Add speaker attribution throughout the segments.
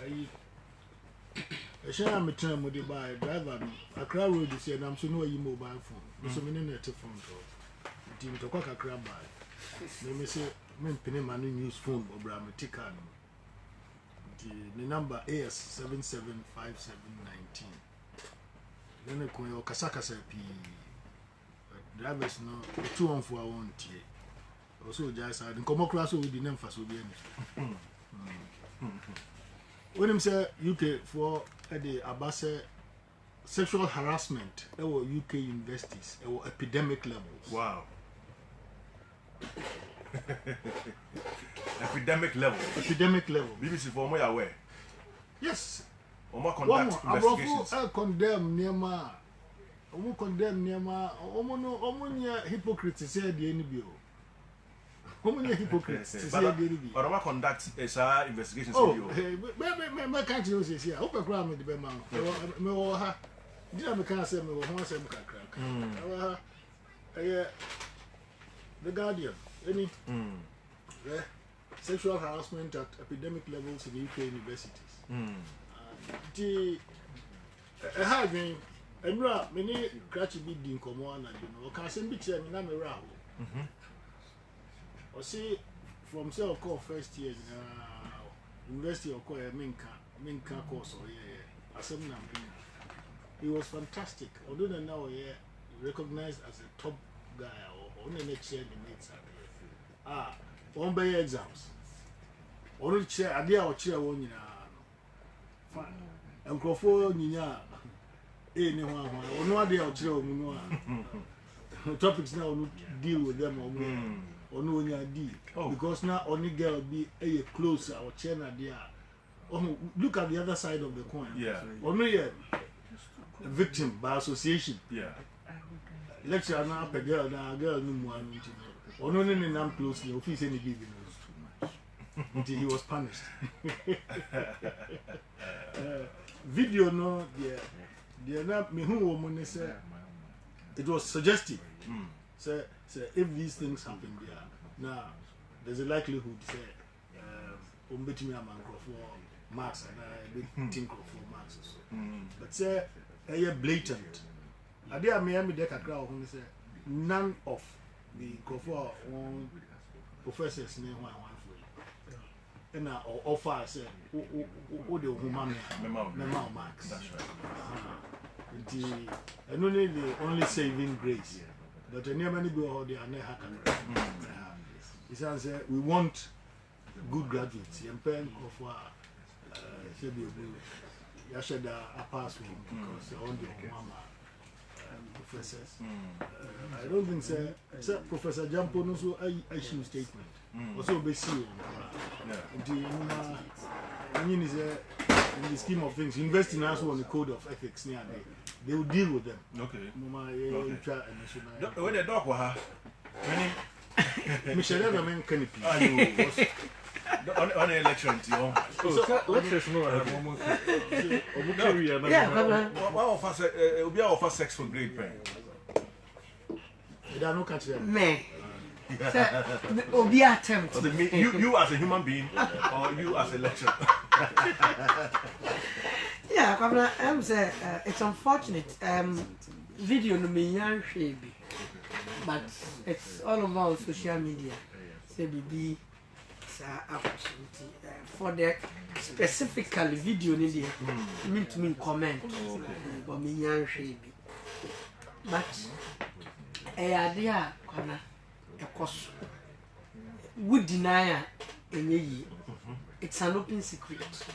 Speaker 1: I share my term with the buy driver. A crowd road is here, I'm so no mobile phone. So many net phone call. Team to cock a crab by. Let me say, men penny man use phone or Bramatica. The number AS 775719. Then I call your Kasaka P. Drivers no 2 on 4 1 tea. Also, just I didn't come across with the name for so when him say UK for the Abase sexual harassment, there were UK universities, there were epidemic levels.
Speaker 2: Wow. Epidemic level.
Speaker 1: Epidemic level.
Speaker 2: BBC for more aware.
Speaker 1: Yes.
Speaker 2: Oma conduct investigations.
Speaker 1: I condemn Nema. Omo condemn Nema. Omo no hypocrites say the NBO. Omo no hypocrites say the NBO.
Speaker 2: But Oma conduct investigations.
Speaker 1: Oh, me can't you say here. Open crowd me the be man. Me wo ha. Did me can say me wo ho say me kakra. The Guardian. Any sexual harassment at epidemic levels in UK universities. The having many cratchy big in common, and you know, can send picture in Namera. Or see from say call first year university or call a Minka course or assembly. He was fantastic, although now recognized as a top guy or only next year the mates are one by exams. Only chair idea or chair one fine. And Crawford Nina anyone or no idea or chair topics now deal with them or no deal because now only girl be a closer or chair idea. Look at the other side of the coin.
Speaker 2: Yeah.
Speaker 1: Only a victim by association.
Speaker 2: Yeah.
Speaker 1: Lecture now per girl now girl no more or no name closely office any giving until he was punished. Video no the not me who woman say it was suggestive. Say if these things happen there now there's a likelihood say between a man for marks and I big think for marks so. But say blatant. I dare me deck a crowd who say none of the Crawford professors name one for you. And now offer say who the human marks.
Speaker 2: That's right.
Speaker 1: And only the only saving grace. But I never go they are not hacker. He says we want good graduates. And pen Crawford should be you should pass one because they want the mama. Professors. I don't think so. Professor Jampo knows I issue statement. Also, be seen. In the scheme of things, investing also on the code of ethics near they will deal with them.
Speaker 2: Okay.
Speaker 1: When
Speaker 2: the dog was
Speaker 1: Michelle Edelman canopy.
Speaker 2: On election,
Speaker 3: lectures no
Speaker 2: what offer sex for grade pen?
Speaker 1: They are no country.
Speaker 4: Me. Obi attempt.
Speaker 2: You as a human being or you as a lecturer?
Speaker 4: Yeah, I'm say it's unfortunate. Video no me yan but it's all over social media. Say be opportunity for the specifically video need to comment but me yan but idea kwana ekos would deny it's an open secret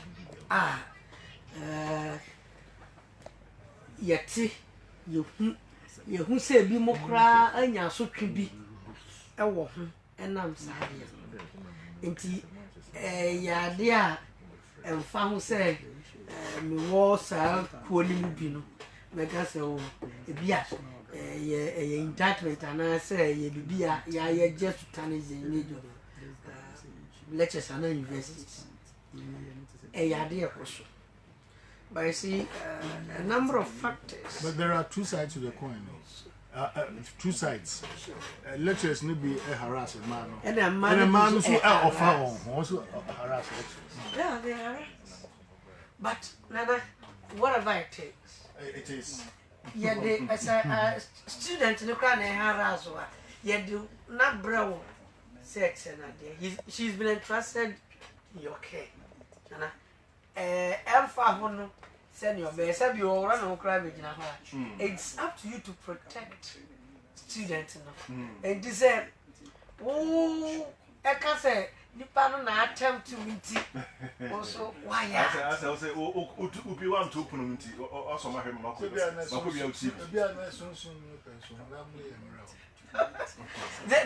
Speaker 4: yeti you say bi mokra anya so twi ewo ho enam saade nti yade a emfa ho say me wo sa kuoni mu bi no mega say o ebia ye indictment ana say ye bibia ya ye just tanize mejo lectures ana universities yade e koso. But I see a number of factors.
Speaker 1: But there are two sides to the coin. Two sides. Lecturers need to be harass a man.
Speaker 4: And a man
Speaker 1: who also harass lecturers.
Speaker 4: Yeah, they are. But Nana, whatever it takes.
Speaker 1: It is.
Speaker 4: Yeah, as a student in the crown and Harazwa, yeah, do not bro sex and idea. She's been entrusted in your care. Nana, Alpha send your best, have you all run on crime in a heart. It's up to you to protect students. And this oh, I can say, Nipano na attempt to meet also why
Speaker 2: I say upi want to open it also my him
Speaker 1: Be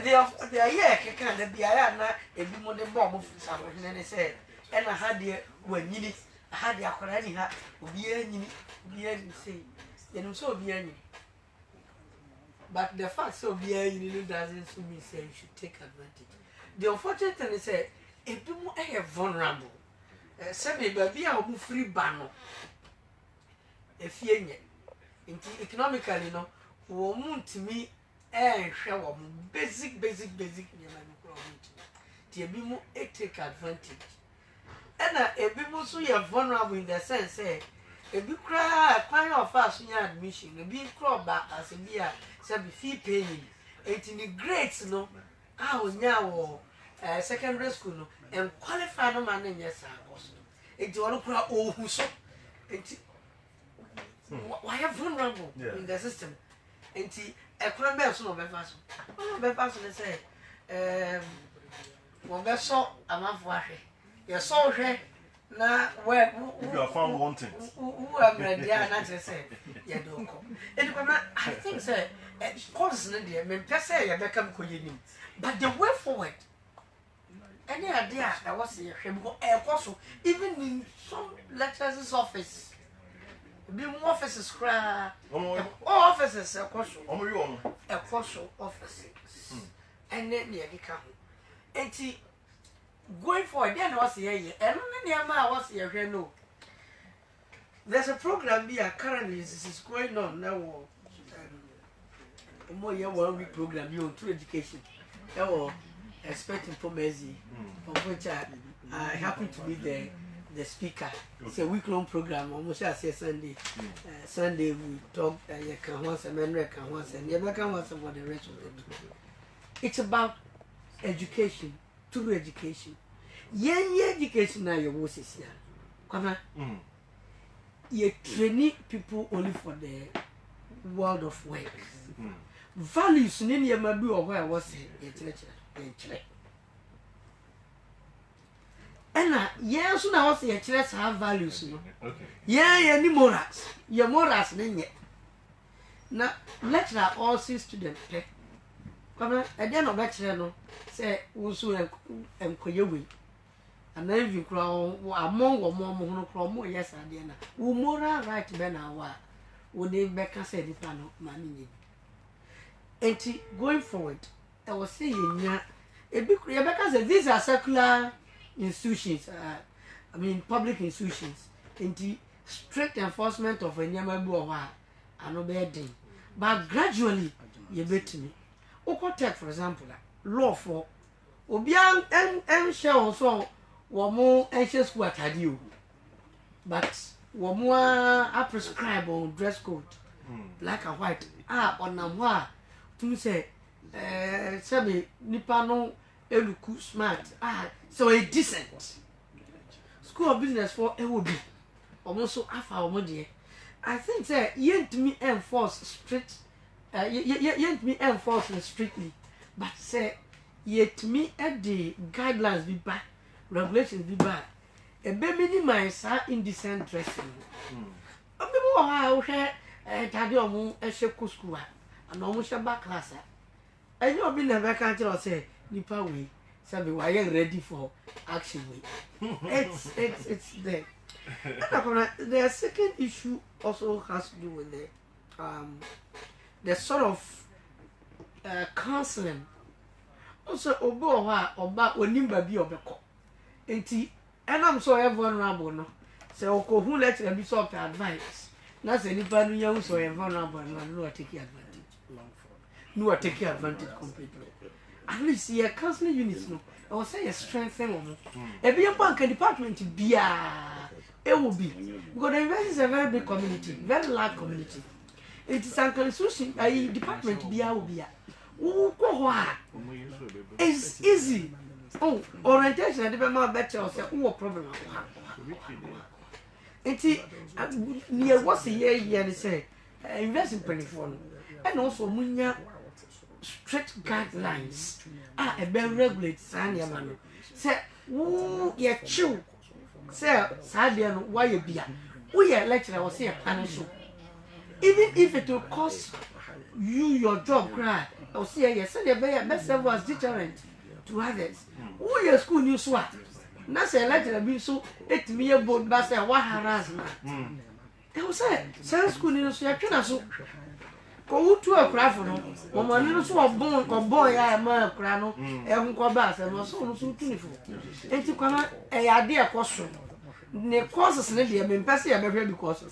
Speaker 4: the yeah can the bia na ebi mo de bomb of something and say and I had the when you had the akwara ni ha obi anyini say you know so obi anyini but the fact so obi anyini doesn't mean say you should take advantage. The unfortunate thing is that if people are vulnerable, some baby are free banner. If you economically, you know, woman to me, show basic. The people take advantage. And if people so you are vulnerable in the sense, say, if you cry, kind of fast in your admission, if you crawl back as a beer, some fee paying, it in the grades, no. Now, secondary school, no, and qualify no man in yes, I was. It's all cry, oh, who so? Why are vulnerable in the system? And a crime person of a person. One of person say, one vessel, a month for your soul, now, where
Speaker 2: you are found wanting.
Speaker 4: Who are ready, and say, yeah, don't come. And I think, sir, constantly, I mean, per se, I become coyote. But the way forward, any idea I was here, even in some lecturer's office, be more offices cry, all offices a course offices, and then the account. And going forward, then was here, and only I was here, no. There's a program here currently, this is going on now. More year 1 week program, you through education. Expecting for Messi, of which I happen to be the speaker. It's a week-long program, almost as a Sunday. Sunday we talk, you can once and then can once and you can once about the rest of it. It's about education, through education. Yeah, education now your voice is here. Come on. You training people only for the world of work. Values in your maybe or where I was and yes, soon I was a church have values. Yeah, any morals. Your morals, now, lecture all students. Come on, at the end of lecture, no, say, also and Koyowi. And then you crow among or more, yes, I did. Who moral right, Ben, our would they back and say the plan of money. And going forward, I was saying, because these are secular institutions, I mean public institutions, and the strict enforcement of a Nyamabu and obeying. But gradually, you bet me. Take, for example, law for Obiang and shall also were more anxious what I do, but were more I prescribe on dress code, black and white, on Namwa. To say, Sabi Nipano Eluku smart, so a decent school of business for LOB, almost so half our money. I think, sir, yet me enforce strict, yet me enforce strictly, but say, yet me at the guidelines be bad, regulations be bad, a baby minimize indecent dressing. A people how share a tadio a sheku school. And almost a back class. And you'll be never can't say, Nipa way, Sabi, why are ready for action way? It's there. The second issue also has to do with the sort of counseling. Also, Oboa or back when Nimba be obeko. And I'm so vulnerable, no. So, who let them be sort of advice. Not anybody young so vulnerable and no take advantage. No, I take advantage completely. At least see a counseling unit, no. I was say a strength thing. A be a bank department be a it will be because the university is a very big community, very large community. It is an institution, a department be out here. It's easy. Oh, orientation and development better or say, oh, problem. It's near what's a year, they say, invest in penny phone, and also munya strict guidelines. A very regulate Sanya man. Say, oh, yeah, chew. Say, Sabian, why you be? We are lecturer was here, and so. Even if it will cost you your job, cry, or say, yes, the best was deterrent to others. Who your school news what? That's a letter be so 8 me about Bass and what harassment. They will say, Science school news, you can also go to a craft for no. One little so born or boy, I am a crano, and go bass and was so beautiful. And to come a idea question. Ne causes lady, I mean, Passy, I may because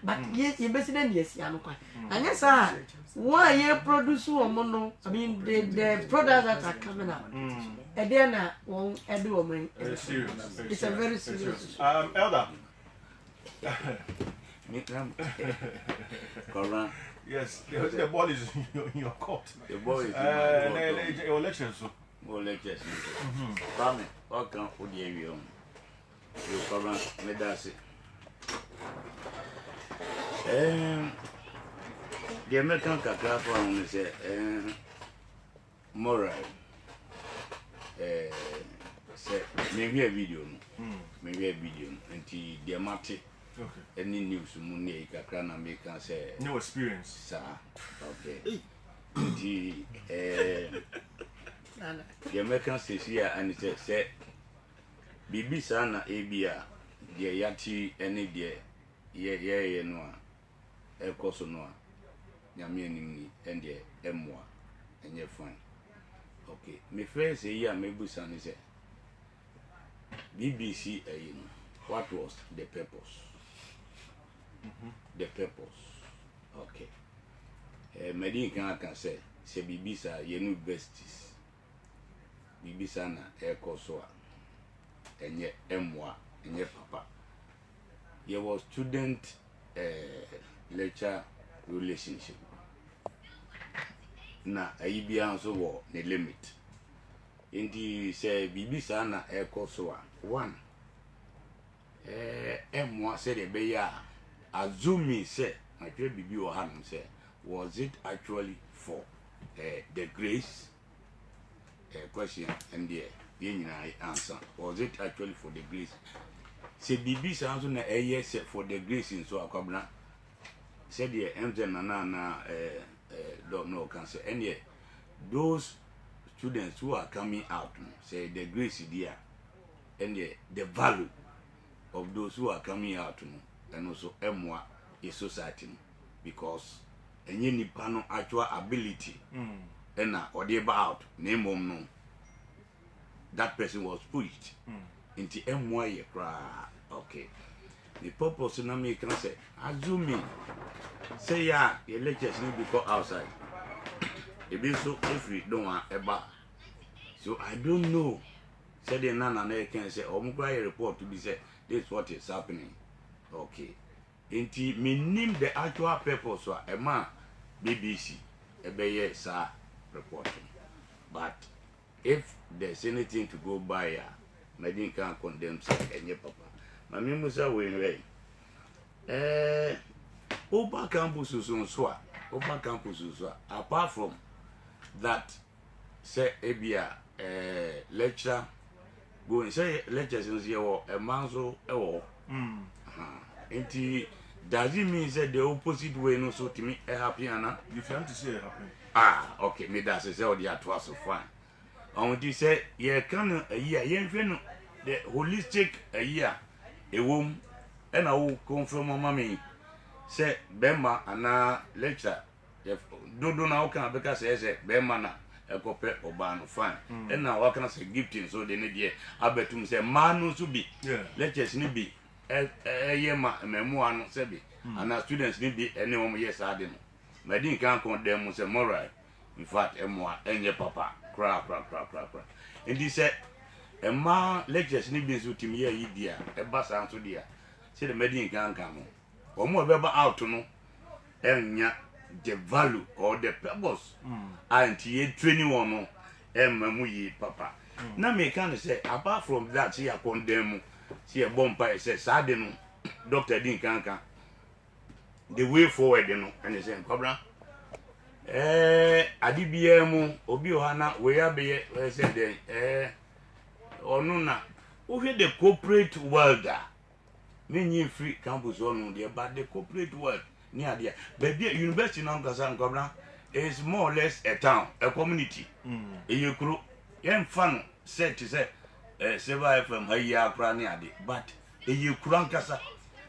Speaker 4: but yes, you better than yes, Yanuka. And yes, sir, why you produce one, I mean, the products that are coming out. And then won't every woman. It's a very serious.
Speaker 2: Elder.
Speaker 3: Correct.
Speaker 2: Yes, the ball is in your court.
Speaker 3: The ball is
Speaker 2: in your lectures.
Speaker 3: More lectures. Family, what can you you cover me that's it. The American kakra from is moral. Say maybe a video, maybe a video, and the amati. Okay. Any news money kakra na make can say
Speaker 2: no experience,
Speaker 3: sir. Okay. The American says here and it say Bibi sana ebia de yati ene de ye no a ekoso no a nyame anim ni ende emwa enye fine. Okay, me friend say ya me busa ni say BBC what was the purpose? The purpose. Okay. Medin can say BBC yenu besties. BBC na ekoso a enye emwa enye papa. There was student lecture relationship. Na ayibia nso wo ne limit. Indi say bibi sana ekoso a one emwa say de be ya azumi say atwe bibi o hanum say was it actually for the grace question and the answer. Was it actually for the grace? Say BB sounds on a yes for the grace in so akabna. Said the MZ na don't know can say and yet those students who are coming out say the grace is there and the value of those who are coming out and also emwa is society because any nipano actual ability and or they out name no. That person was pushed into MY cry. Okay. The purpose na me can say, assuming say yeah, your lectures need before outside. It be so if we don't want ever. So I don't know. Say the nana can say, oh, my report to be said, this is what is happening. Okay. Into me name the actual purpose wa a man BBC a be sir reporting. But if there's anything to go by, I can't condemn any papa. My Musa will way. Opa campus Opa campus apart from that, say Abia lecture going say lectures in here or a manso or does it mean that the opposite way no so to me happy Anna?
Speaker 2: You want to say happy?
Speaker 3: Ah, okay, me that's say all the atwas so fine. On this say ye can a year yen the holistic a year a womb and I will come from my mommy say Bemba and lecture if do now can because say Bemba na a copy or ban fine and now what can I say gifting so they need ye I bet to say man to be lectures need be a year memoir no sebi and our students need be anyone yes I didn't but didn't can't condemn say moral in fact and your papa crap. And he said, Emma lectures ni bi so timi ya yi dia e ba san so dia se the medin kan no omo be ba out no enya the value or the purpose and ye training one no mamu yi papa na me kan say apart from that she a condemn she a bomba say sad no doctor din kan the way forward no and say cobra adibia mu obi ohana we ya be say den onu na we the corporate world many free campus on there but the corporate world near there baby university now gasan cobra is more or less a town, a community. You crew, young fun said to say, survive from Haya Kraniadi, but you crankasa.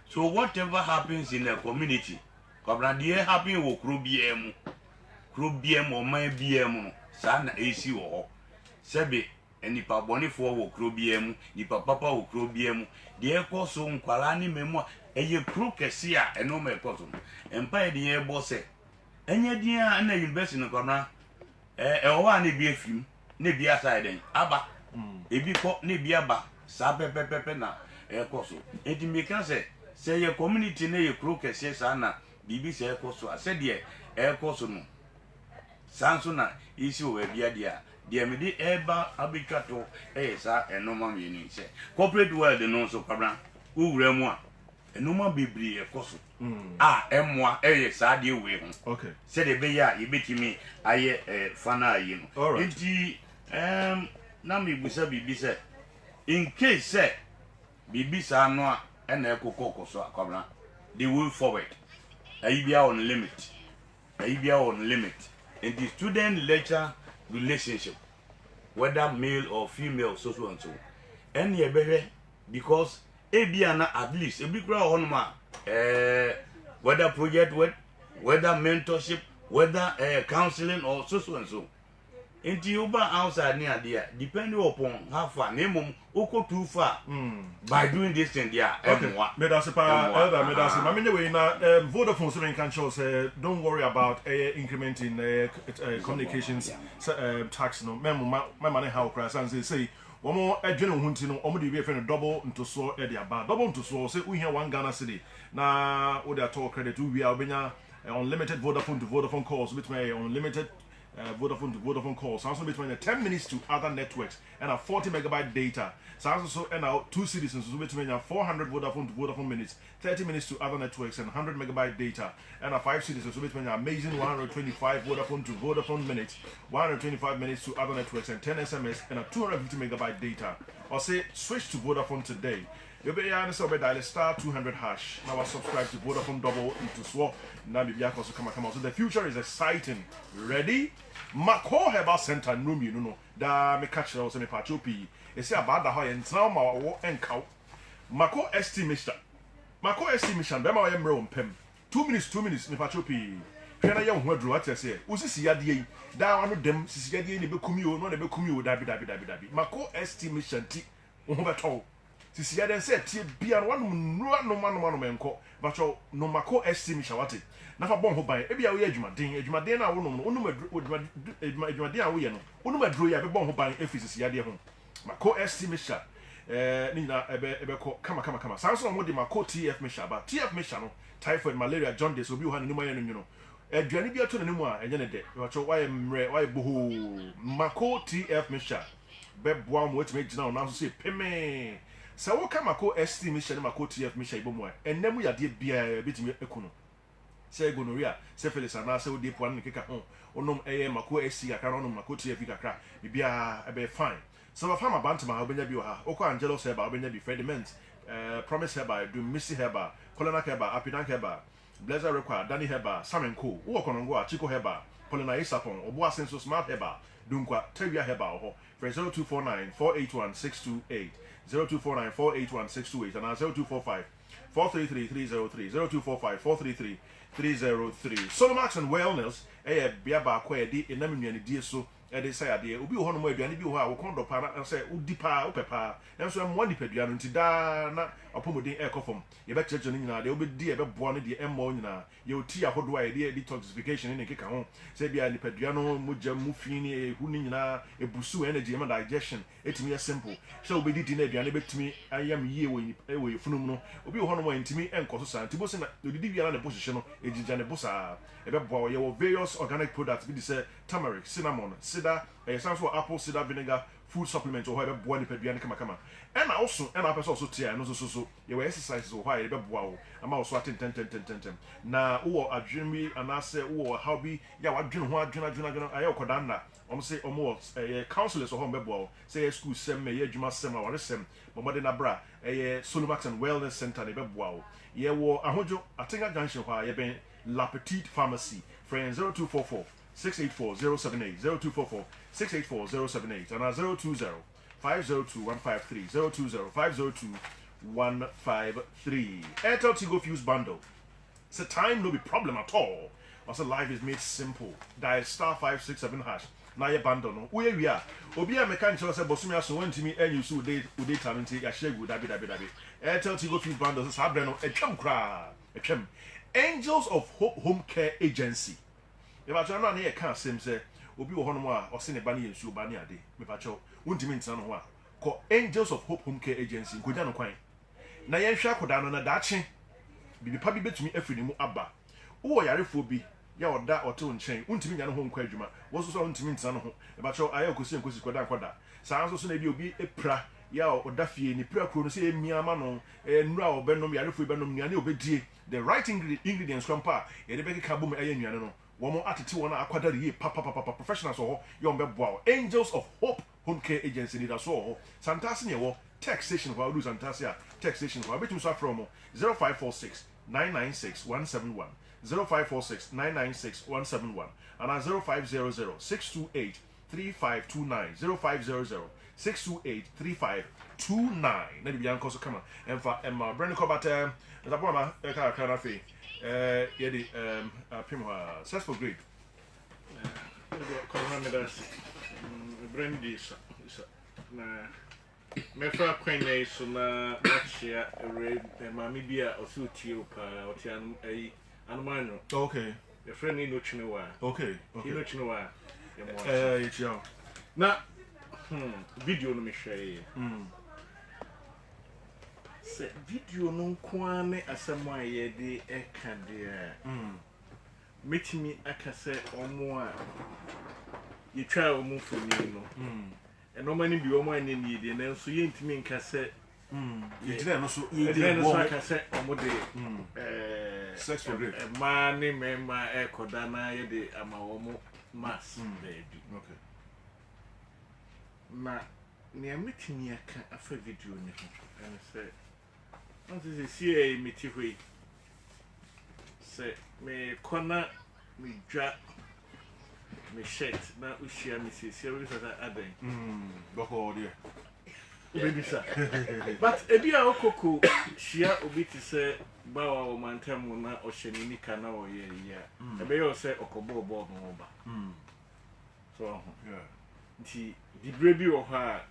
Speaker 3: So whatever happens in a community, Cobra dear happy will crew BM or my BM, son AC or Sebi, and Nipa Bonnie for will crew BM, Nipa Papa will crew BM, dear Cosum, Qualani Memo, a you crew Cassia, and no more cosum, and pay the air boss. Enye dia na university no kona owa na bi afim na bi aside aba ebi ko na bi aba sa pepepepe na ekoso enti me kan se ye community na ye kro kese sa na bibi se ekoso ase de ekoso no sanso na isi o bia dia me di eba abikato sa enoma me ni se corporate world no so kwabra uwura mu a enoma bibri ekoso emwa sa de we ho
Speaker 2: Okay.
Speaker 3: Say the be ya yebetimi aye fana yi no.
Speaker 2: All right.
Speaker 3: Enti na me busa bibi say in case say bibi sa no a na ekokoko so akwabra the way forward ayi bia on limit in the student lecturer relationship whether male or female so and so any ebehwe because ebia na at least ebi kura honma whether project work, whether mentorship, whether counseling or so and so. Into you ba outside near there, depending upon how far, name oko too far by doing this thing there.
Speaker 2: Okay. Medasipa, I mean the way now Vodafone so can show say don't worry about increment in communications tax no. My money how crash and say Omo adwene ho nti no omo de bi efe no double into so e de aba double into so say we here 1 Ghana cedi na wo de talk credit we are obenya unlimited Vodafone to Vodafone calls between unlimited Vodafone to Vodafone calls also between 10 minutes to other networks and a 40 megabyte data so also and now 2 cities so between 400 Vodafone to Vodafone minutes 30 minutes to other networks and 100 megabyte data and a 5 cities so between amazing 125 Vodafone to Vodafone minutes 125 minutes to other networks and 10 SMS and a 250 megabyte data or say switch to Vodafone today. You'll be answer by dial star 200 hash. Now I subscribe to Vodafone double into swap. Now maybe I also come out. So the future is exciting. Ready? Mako Herbal Center room you know. Da me catch also me pachopi. It's about the high and trauma or and cow. Mako estimation. Mako estimation. Bema I am room pem. 2 minutes me pachopi. Hwena ye ho adru what say. Usisi yade da wano dem sisi yade ne bekumi o no ne bekumi o dabi. Mako estimation ti wo beto. Sisi yade say tie bia no manu menko. Bacho no mako estimation what na fa bon ho ban e bia wo ye adwumaden na wo no onum adwumaden a wo ye no onum adru ya be bon ho ban efisisi yade ho mako estimation ni na ebe ko kama sanso mo de mako TF mesha ba TF mesha no typhoid malaria jaundice obi ho ha no ma ye no nwuno aduane bi ato ne mu a enye ne de bacho why mre why boho mako TF mesha be boa mo wetime gina na so se peme se wo ka mako estimation mako TF mesha ibo mo enemu yade bia betime ekuno se gonorrhea syphilis ana se odi po an keka ho onom mako SC aka no mako TF kakra bia ebe fine so fa ma bantama obenya bi ha okọ Angelos Herba obenya bi Frediment Promise Herba do Missy Herba Colona Herba Apidan Herba Blazer Require Danny Herba Samenko wo konongo a Chico Herba Polina Isapon Obo Asenso Smart Herba Dunkwa Tewia Herba ho for 0249 481 628 0249 481 628 and 0245 433 303 0245 433 303 Solomax and Wellness bia ba kwa di enam nnuane die so they say ade obi ho no mo aduane bi ho a wo kon do pa na say udi pa wo pepa na so mo nipadua no nti da na opomodin e kofom ye be church no nyina de obedi e be boa no de emmo nyina ye oti ahodo a ye detoxification ne keka ho say bia nipadua no mogya mu fi ni ehu ni nyina ebusu energy ma digestion etimi ye simple so obedi di na aduane betimi ayam yie wo yefunum no obi ho no mo ntimi enkoso sa ntibo se na odidi bia na ne bohye no ejija ne bosa e be boa ye wo various organic products bi di say turmeric, cinnamon, cider, some sort of apple cider vinegar, food supplements or whatever boy nipadua kama. And also, and I person also tia no so you exercises or why ebe boa. I'm also attend 10. Na wo adwumi anase wo hobby ya wadwene ho adwena ayo kodanda. Say almost counselors or home beboa. Say school sem me adwuma sem a ware sem. Momode na bra Solomax and Wellness Center ne beboa. Ye wo ahojo Atenga Junction hwa ye ben La Petite Pharmacy. Friend 0244 684-078 0244-684-078 and 020-502-153 020-502-153. Airtel Tigo Fuse Bundle. It's a time no be problem at all. Also life is made simple. Dial *567#. Na ye bundle no. We are. Obi a mechanic say bosumi aso wantimi enyu so dey time nti ya share good dabi. Airtel Tigo Fuse Bundle is habre no etwam kra. Etwam. Angels of Hope Home Care Agency. If I try to can same say, Obi Honoma or Sene Bani and Subani Ade, Mipacho, Untimintan Hoa, call Angels of Hope Home Care Agency, Kudano Quine. Nayan Shakodano na Dachi, be probably bet me every new Abba. Oh, Yarifobi, ya or that or two and chain, Untimin home quadruma, was also Untimintan home, about your Iocosi and Quada. Sounds also maybe be a pra, ya or Daffy, and the prayer crown say Miamano, and Rao Benum Yarifu Benum Yano Bedi, the right ingredients from Pa, and the Becky Kabum Ayan. One more attitude on aquadari, papa professionals or young bebo. Angels of Hope Home Care Agency need us all. Santasia text station while lose Santasia text station while between from 0546 996 171 0546 996 171 and 0500 628 3529 0500 628 3529. Let me be on come on and for Emma Brandon Cobat the Boma Canafe. Yedi Pimwa successful grade.
Speaker 5: Corona brandy na mefa kwene so na achia mami bia osutie pa otian ai anmanyo.
Speaker 2: Okay.
Speaker 5: The friend no chinewa.
Speaker 2: Okay.
Speaker 5: No chinewa.
Speaker 2: It's you.
Speaker 5: Na video no me share. Se video no kwane asɛm a yɛde ɛka deɛ metimi aka sɛ ɔmo a yɛtwa ɔmo mfoni no ɛnɔma no bi ɔmo a nani deɛ nanso yɛntimi nka sɛ
Speaker 2: yɛgyina no so
Speaker 5: yɛgyina no so aka sɛ ɔmo de
Speaker 2: sex for great
Speaker 5: ma ne mɛma ɛkɔda na yɛde ama ɔmo mass baabi na nea metimi aka afa video ne ho ɛne sɛ not as a CA metifwe. Say, me corner, me drop, me shirt, now we share me see serious as I add.
Speaker 2: Boko, dear.
Speaker 5: Baby, sir. But a dear Okoko, she obi to say, Bawa or Mantamuna or Shenika now, yeah. A bear say Okobo board over. So, yeah. The baby or her.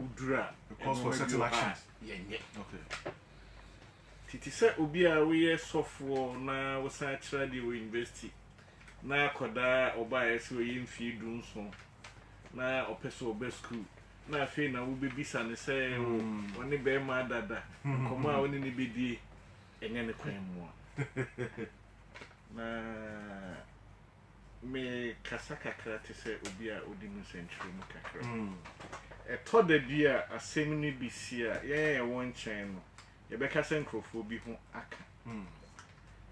Speaker 5: Udra
Speaker 2: because for certain actions.
Speaker 5: Okay. Titi say obi a we software na we san kira di we university na akoda oba ese we mfi dunso na opeso obe school na afi na we bebisa ne say oni be ma dada komo a oni ne bedi enye ne kwan mu na me kasaka kakra te say obi a odi mu century mu kakra ɛtɔ da bi a asɛm no bi si a yɛyɛ wɔn nkyɛn no yɛbɛka sɛ nkurɔfoɔ bi ho aka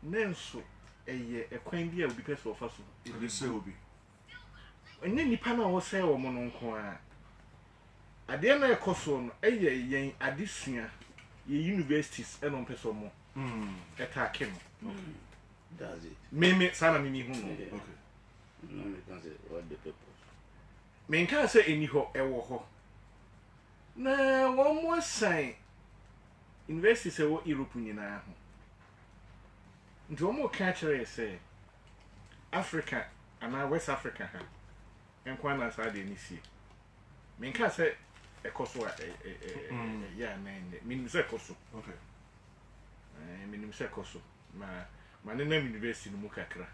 Speaker 5: ne nso ɛyɛ ɛkwan bi a obi pɛ sɛ ɔfa so
Speaker 2: ɛsɛ obi
Speaker 5: ɛnyɛ nipa no a wɔsɛe wɔ mo no nko a adeɛ no ɛkɔ so no ɛyɛ yɛn adesua yɛ universities ɛna ɔmpɛ sɛ ɔmo ɛtaake no
Speaker 3: That's it.
Speaker 5: me sana mimi hu no
Speaker 3: Okay. No, me can say what the purpose.
Speaker 5: me nka sɛ ɛni hɔ ɛwɔ hɔ na wɔn mo asan university sɛ wɔ Europe nyinaa ho nti wɔn mo ka kyerɛ sɛ Africa anaa West Africa ha enkwa na saa de ni sie menka sɛ ekoso a ya na ne minim sɛ ekoso
Speaker 2: okay
Speaker 5: minim sɛ ekoso ma ne na university no mu kakra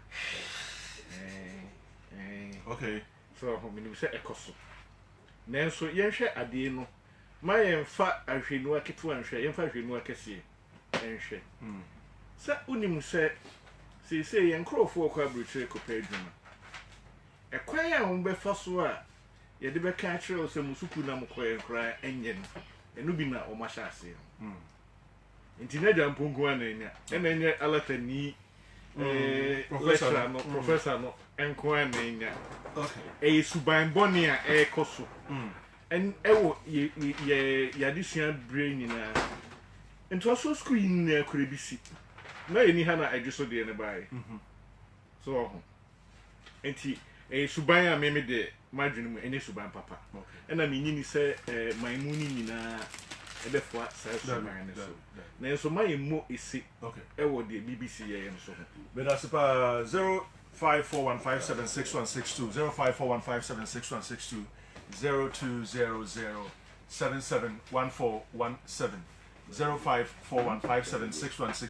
Speaker 2: okay
Speaker 5: so minim sɛ ekoso nanso yɛhwɛ ade no ma yɛmfa ahwenu aketewa nhwɛ yɛmfa ahwenu akɛseɛ nhwɛ sɛ unim sɛ sɛ yɛn nkrɔfoɔ kɔ aburukyire kɔpɛ adwuma ɛkwan a wɔn bɛfa so a yɛde bɛka akyerɛ sɛ musuku na mokɔɛ nkora ɛnyɛ no ɛno bi na wɔn ahyɛ ase nti na gya mponko a na anya ɛna ɛnyɛ alatani professor no ɛnko a na anya ɛyɛ suban bɔne a ɛrekɔ so ɛwɔ yɛadesua berɛ nyinaa ntoaso school yi nyinaa kora bi si na yɛni ha na adwo so deɛ ne baeɛ so ɔho nti suban a meme de madwene mu ɛne suban papa ɛna menyini sɛ man mu no nyinaa ɛbɛfoa saa suban no so nanso ma yɛmmɔ ɛsi ɛwɔ deɛ BBC yɛyɛ no so ho
Speaker 2: Bedasipa 0541576162 0541576162 0200771417 0541576162